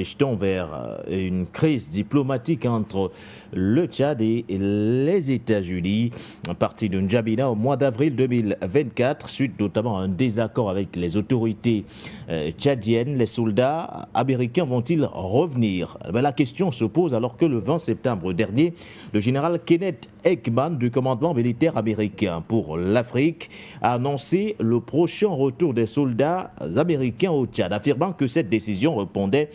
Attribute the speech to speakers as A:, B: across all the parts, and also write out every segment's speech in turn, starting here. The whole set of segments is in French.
A: dirige-t-on vers une crise diplomatique entre le Tchad et les États-Unis, parti de N'Djamena au mois d'avril 2024, suite notamment à un désaccord avec les autorités tchadiennes. Les soldats américains vont-ils revenir? La question se pose alors que le 20 septembre dernier, le général Kenneth Ekman du commandement militaire américain pour l'Afrique a annoncé le prochain retour des soldats américains au Tchad, affirmant que cette décision répondait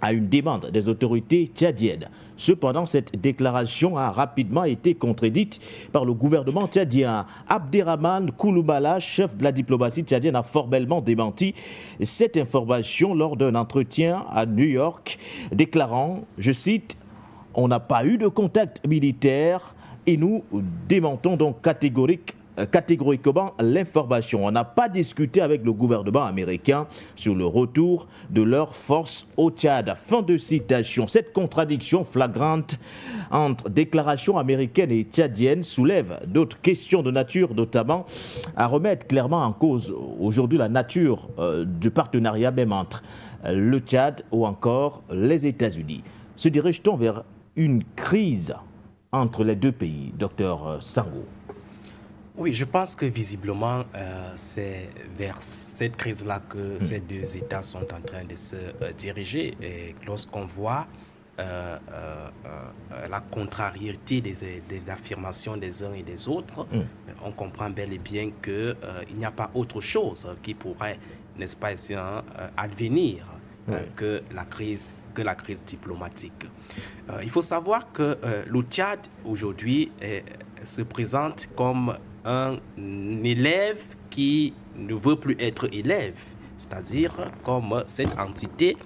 A: à une demande des autorités tchadiennes. Cependant, cette déclaration a rapidement été contredite par le gouvernement tchadien. Abderrahmane Koulibaly, chef de la diplomatie tchadienne, a formellement démenti cette information lors d'un entretien à New York, déclarant, je cite, « On n'a pas eu de contact militaire et nous démentons donc catégoriquement l'information. On n'a pas discuté avec le gouvernement américain sur le retour de leurs forces au Tchad. » Fin de citation. Cette contradiction flagrante entre déclarations américaines et tchadiennes soulève d'autres questions de nature, notamment à remettre clairement en cause aujourd'hui la nature du partenariat même entre le Tchad ou encore les États-Unis. Se dirige-t-on vers une crise entre les deux pays, Dr Sango?
B: Oui, je pense que visiblement, c'est vers cette crise-là que ces deux États sont en train de se diriger. Et lorsqu'on voit la contrariété des affirmations des uns et des autres, on comprend bel et bien qu'il n'y a pas autre chose qui pourrait, n'est-ce pas, advenir que la crise diplomatique. Il faut savoir que le Tchad, aujourd'hui, se présente comme un élève qui ne veut plus être élève, c'est-à-dire comme cette entité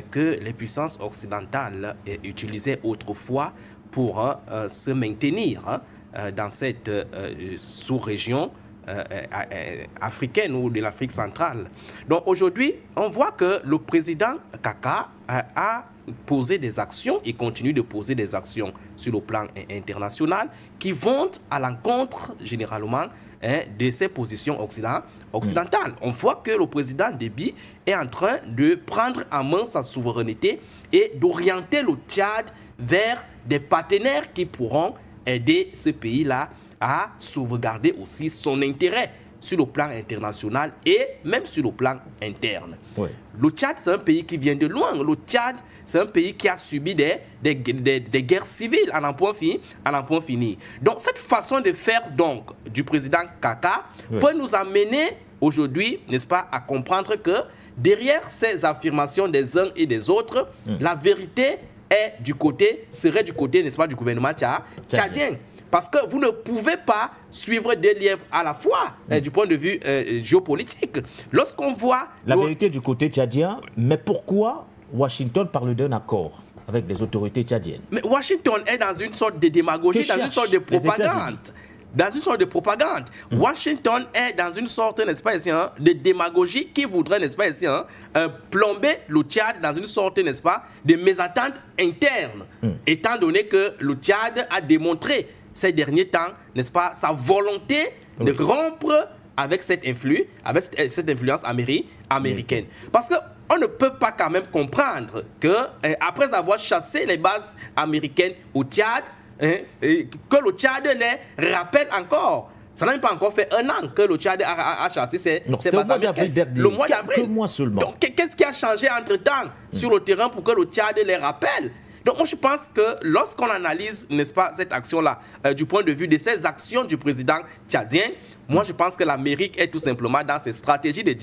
B: que les puissances occidentales utilisaient autrefois pour se maintenir dans cette sous-région africaine ou de l'Afrique centrale. Donc aujourd'hui, on voit que le président Kaka a posé des actions et continue de poser des actions sur le plan international qui vont à l'encontre généralement de ses positions occidentales. On voit que le président Déby est en train de prendre en main sa souveraineté et d'orienter le Tchad vers des partenaires qui pourront aider ce pays-là à sauvegarder aussi son intérêt sur le plan international et même sur le plan interne. Oui. Le Tchad, c'est un pays qui vient de loin. Le Tchad, c'est un pays qui a subi des guerres civiles à n'en point fini. Donc, cette façon de faire donc, du président Kaka peut nous amener aujourd'hui, n'est-ce pas, à comprendre que derrière ces affirmations des uns et des autres, la vérité serait du côté, n'est-ce pas, du gouvernement tchadien. Parce que vous ne pouvez pas suivre des lièvres à la fois du point de vue géopolitique. Lorsqu'on voit...
A: La vérité du côté tchadien, mais pourquoi Washington parle d'un accord avec les autorités tchadiennes?
B: Mais Washington est dans une sorte de démagogie, dans une sorte de propagande. Washington est dans une sorte, n'est-ce pas, de démagogie qui voudrait, n'est-ce pas, plomber le Tchad dans une sorte, n'est-ce pas, de mésentente interne. Étant donné que le Tchad a démontré ces derniers temps, n'est-ce pas, sa volonté de rompre avec cette influence américaine. Parce qu'on ne peut pas quand même comprendre que après avoir chassé les bases américaines au Tchad, que le Tchad les rappelle encore. Ça n'a même pas encore fait un an que le Tchad a chassé ces bases américaines. Le mois d'avril.
A: Quelques mois seulement.
B: Donc, qu'est-ce qui a changé entre-temps sur le terrain pour que le Tchad les rappelle? Donc, moi, je pense que lorsqu'on analyse, n'est-ce pas, cette action-là, du point de vue de ces actions du président tchadien, moi, je pense que l'Amérique est tout simplement dans ses stratégies de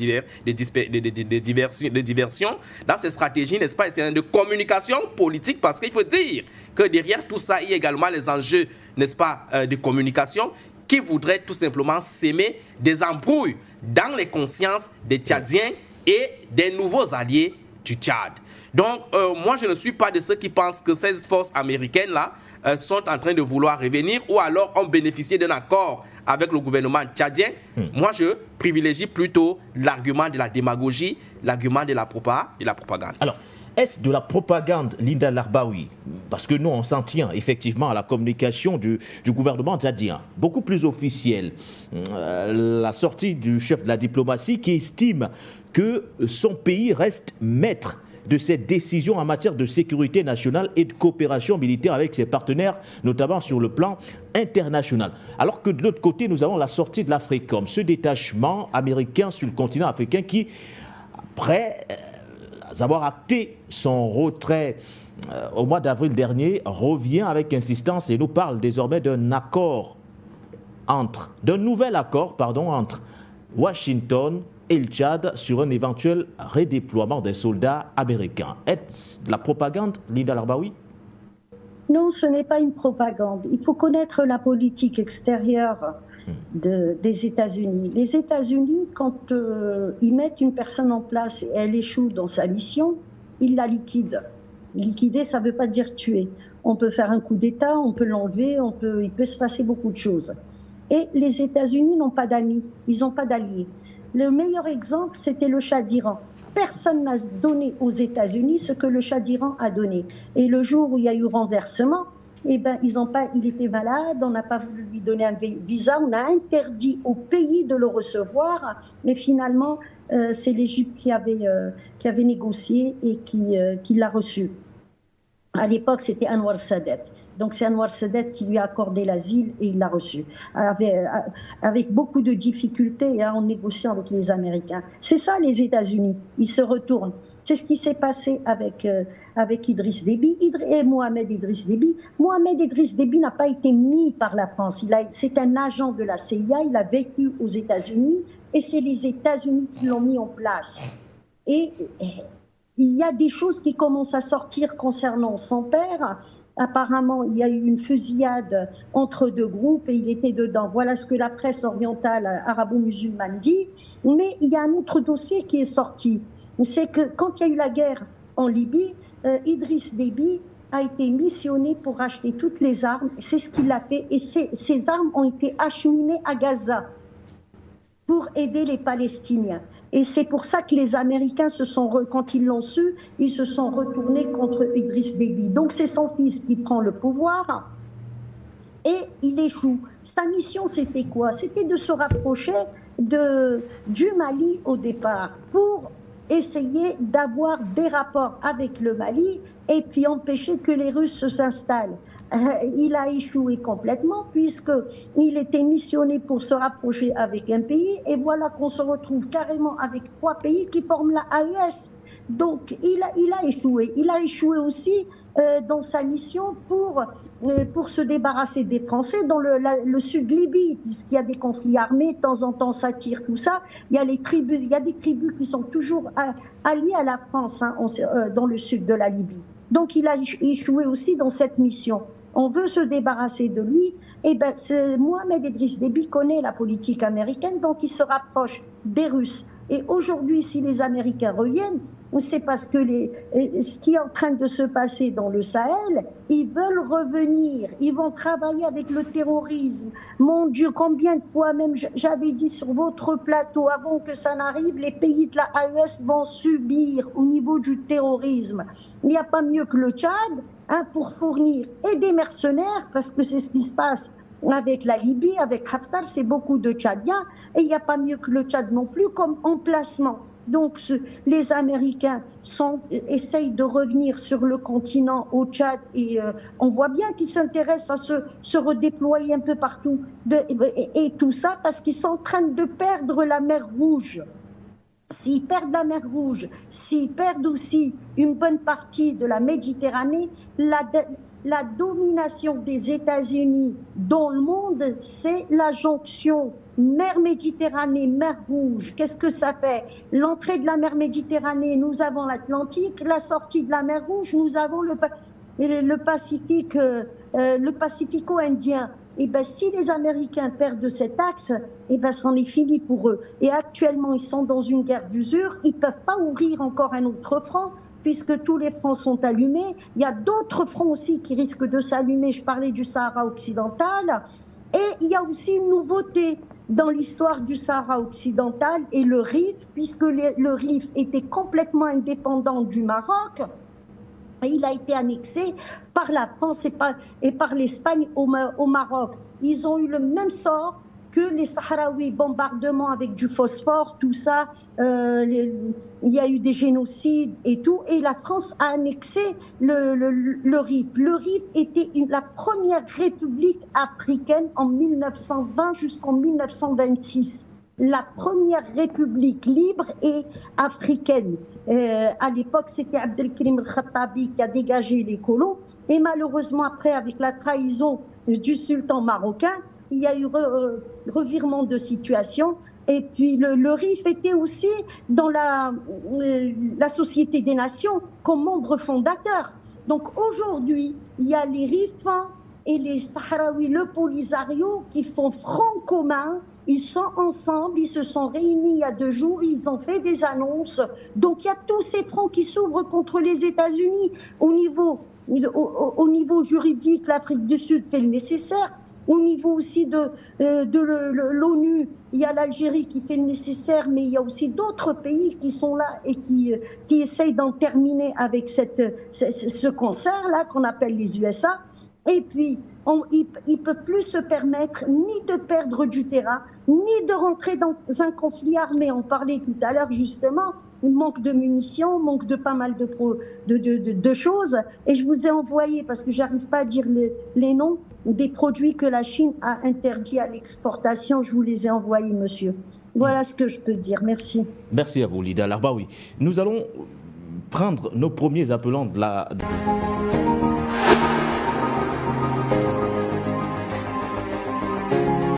B: diversion, dans ses stratégies, n'est-ce pas, de communication politique, parce qu'il faut dire que derrière tout ça, il y a également les enjeux, n'est-ce pas, de communication qui voudraient tout simplement s'aimer des embrouilles dans les consciences des Tchadiens et des nouveaux alliés du Tchad. Donc, moi, je ne suis pas de ceux qui pensent que ces forces américaines-là sont en train de vouloir revenir ou alors ont bénéficié d'un accord avec le gouvernement tchadien. Moi, je privilégie plutôt l'argument de la démagogie, l'argument de la propagande.
A: Alors, est-ce de la propagande, Linda Larbaoui? Parce que nous, on s'en tient effectivement à la communication du gouvernement tchadien, beaucoup plus officielle. La sortie du chef de la diplomatie qui estime que son pays reste maître de cette décision en matière de sécurité nationale et de coopération militaire avec ses partenaires, notamment sur le plan international. Alors que de l'autre côté, nous avons la sortie de l'Africom, ce détachement américain sur le continent africain qui, après avoir acté son retrait au mois d'avril dernier, revient avec insistance et nous parle désormais d'un nouvel accord entre Washington et le Tchad sur un éventuel redéploiement des soldats américains. Est-ce de la propagande, Linda Larbaoui?
C: Non, ce n'est pas une propagande. Il faut connaître la politique extérieure des États-Unis. Les États-Unis, quand ils mettent une personne en place et elle échoue dans sa mission, ils la liquident. Liquider, ça ne veut pas dire tuer. On peut faire un coup d'État, on peut l'enlever, il peut se passer beaucoup de choses. Et les États-Unis n'ont pas d'amis, ils n'ont pas d'alliés. Le meilleur exemple, c'était le Shah d'Iran. Personne n'a donné aux États-Unis ce que le Shah d'Iran a donné. Et le jour où il y a eu renversement, il était malade, on n'a pas voulu lui donner un visa, on a interdit au pays de le recevoir, mais finalement, c'est l'Égypte qui avait négocié et qui l'a reçu. À l'époque, c'était Anwar Sadat. Donc c'est Anwar Sadat qui lui a accordé l'asile et il l'a reçu. Avec beaucoup de difficultés en négociant avec les Américains. C'est ça les États-Unis, ils se retournent. C'est ce qui s'est passé avec Idriss Déby et Mohamed Idriss Déby. Mohamed Idriss Déby n'a pas été mis par la France. C'est un agent de la CIA, il a vécu aux États-Unis et c'est les États-Unis qui l'ont mis en place. Et il y a des choses qui commencent à sortir concernant son père. Apparemment, il y a eu une fusillade entre deux groupes et il était dedans. Voilà ce que la presse orientale arabo-musulmane dit. Mais il y a un autre dossier qui est sorti. C'est que quand il y a eu la guerre en Libye, Idriss Déby a été missionné pour acheter toutes les armes. C'est ce qu'il a fait. Et ces armes ont été acheminées à Gaza pour aider les Palestiniens. Et c'est pour ça que les Américains, quand ils l'ont su, ils se sont retournés contre Idriss Déby. Donc c'est son fils qui prend le pouvoir et il échoue. Sa mission, c'était quoi? C'était de se rapprocher du Mali au départ pour essayer d'avoir des rapports avec le Mali et puis empêcher que les Russes s'installent. Il a échoué complètement puisqu'il était missionné pour se rapprocher avec un pays et voilà qu'on se retrouve carrément avec 3 pays qui forment la AES. Donc il a échoué. Il a échoué aussi dans sa mission pour se débarrasser des Français dans le sud de Libye, puisqu'il y a des conflits armés, de temps en temps ça tire, tout ça. Il y a des tribus qui sont toujours alliées à la France dans le sud de la Libye. Donc il a échoué aussi dans cette mission. On veut se débarrasser de lui, et Mohamed Idriss Déby connaît la politique américaine, donc il se rapproche des Russes. Et aujourd'hui, si les Américains reviennent, c'est parce que ce qui est en train de se passer dans le Sahel, ils veulent revenir, ils vont travailler avec le terrorisme. Mon Dieu, combien de fois même j'avais dit sur votre plateau, avant que ça n'arrive, les pays de la AES vont subir au niveau du terrorisme. Il n'y a pas mieux que le Tchad pour fournir et des mercenaires, parce que c'est ce qui se passe avec la Libye, avec Haftar, c'est beaucoup de Tchadiens, et il n'y a pas mieux que le Tchad non plus comme emplacement. Donc les Américains essayent de revenir sur le continent au Tchad et on voit bien qu'ils s'intéressent à se redéployer un peu partout. Et tout ça parce qu'ils sont en train de perdre la mer Rouge. S'ils perdent la mer Rouge, s'ils perdent aussi une bonne partie de la Méditerranée, la domination des États-Unis dans le monde, c'est la jonction mer Méditerranée, mer Rouge. Qu'est-ce que ça fait? L'entrée de la mer Méditerranée, nous avons l'Atlantique. La sortie de la mer Rouge, nous avons le Pacifique, le Pacifico-Indien. Et si les Américains perdent cet axe, c'en est fini pour eux. Et actuellement, ils sont dans une guerre d'usure. Ils ne peuvent pas ouvrir encore un autre front, puisque tous les fronts sont allumés. Il y a d'autres fronts aussi qui risquent de s'allumer. Je parlais du Sahara occidental. Et il y a aussi une nouveauté dans l'histoire du Sahara occidental et le Rif, puisque le Rif était complètement indépendant du Maroc. Et il a été annexé par la France et par l'Espagne au Maroc. Ils ont eu le même sort que les Sahraouis, bombardements avec du phosphore, tout ça, il y a eu des génocides et tout, et la France a annexé le RIF. Le RIF était la première république africaine en 1920 jusqu'en 1926. La première république libre et africaine. À l'époque, c'était Abdelkrim el-Khattabi qui a dégagé les colons, et malheureusement, après, avec la trahison du sultan marocain, il y a eu revirement de situation. Et puis le RIF était aussi dans la Société des Nations comme membre fondateur. Donc aujourd'hui, il y a les Rifains et les Sahraouis, le Polisario, qui font front commun. Ils sont ensemble, ils se sont réunis il y a 2 jours, ils ont fait des annonces. Donc il y a tous ces fronts qui s'ouvrent contre les États-Unis. Au niveau juridique, l'Afrique du Sud fait le nécessaire. Au niveau aussi de l'ONU, il y a l'Algérie qui fait le nécessaire, mais il y a aussi d'autres pays qui sont là et qui essayent d'en terminer avec ce concert-là qu'on appelle les USA. Et puis, ils ne peuvent plus se permettre ni de perdre du terrain, ni de rentrer dans un conflit armé. On parlait tout à l'heure justement, il manque de munitions, manque de pas mal de choses. Et je vous ai envoyé, parce que je n'arrive pas à dire les noms, des produits que la Chine a interdits à l'exportation. Je vous les ai envoyés, monsieur. Voilà ce que je peux dire. Merci.
A: Merci à vous, Lida Larbaoui. Nous allons prendre nos premiers appelants de la...